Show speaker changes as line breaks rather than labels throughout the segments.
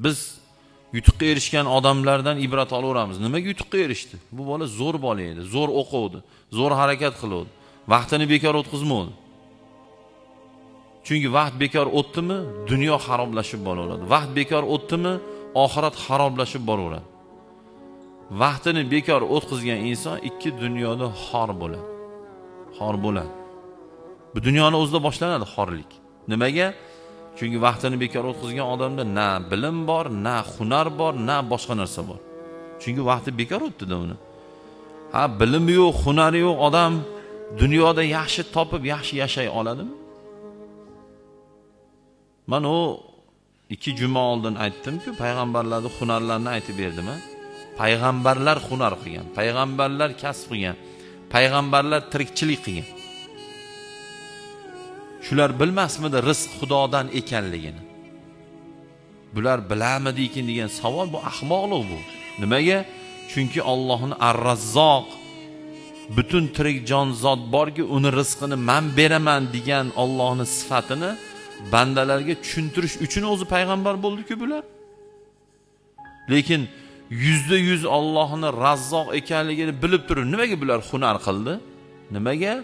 Biz yutuqqa erishgan odamlardan ibrat olaveramiz. Nimaga yutuqqa erishdi? Bu bola zo'r bola edi, zo'r o'quvdi, zo'r harakat qiluvdi. Vaqtini bekor o'tkazmadi. Chunki vaqt bekor o'tdimi, dunyo xaroblashib boraveradi. Vaqt bekor o'tdimi, oxirat xaroblashib boraveradi. Vaqtini bekor o'tkazgan inson ikki dunyoda xor bo'ladi. Xor bo'ladi. Bu dunyoni o'zida boshlanadi xorlik. Nimaga? Chunki vaqtini bekor o'tkazgan odamda na bilim bor, na hunar bor, na boshqa narsa bor. Chunki vaqti bekor o'tdi-da uni. Ha, bilimi yo'q, hunari yo'q odam dunyoda yaxshi topib, yaxshi yashay oladimi? Men o 2 juma oldin aytdim-ku, payg'ambarlarning hunarlarini aytib berdim. Payg'ambarlar hunar qilgan, payg'ambarlar kasb qilgan, payg'ambarlar tirikchilik qilgan. Shular bilmasmidi rizq Xudodan ekanligini? Bular bilamidi-kin degan savol bu ahmoqlik bu. Nimaga? Chunki Allohning Ar-Razzoq, butun tirik jonzot borki, uni rizqini men beraman degan Allohning sifatini bandalarga tushuntirish uchun o'zi payg'ambar bo'ldi-ku bular. Lekin %100 Allohning Razzoq ekanligini bilib turib, nimaga bular hunar qildi? Nimaga?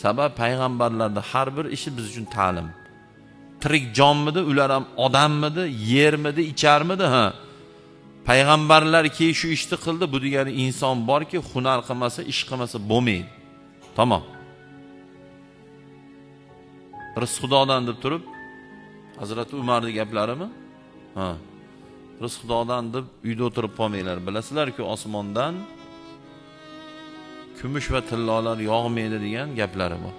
Sabab payg'ambarlarda har bir ishi biz uchun ta'lim. Tirik jonmidi, ular ham odammidi, yermidi, icharmidi, ha? Payg'ambarlar ki shu ishni qildi, bu degani inson borki, hunar qilmasa, ish qilmasa bo'lmaydi. Tamom. Rizq Xudodan deb turib, Hazrat Umarning gaplarimi? Ha. Rizq Xudodan deb uyda o'tirib qolmanglar. Bilasizlar-ku, osmondan kumush va tillolar yog'maydi degan gaplari bor.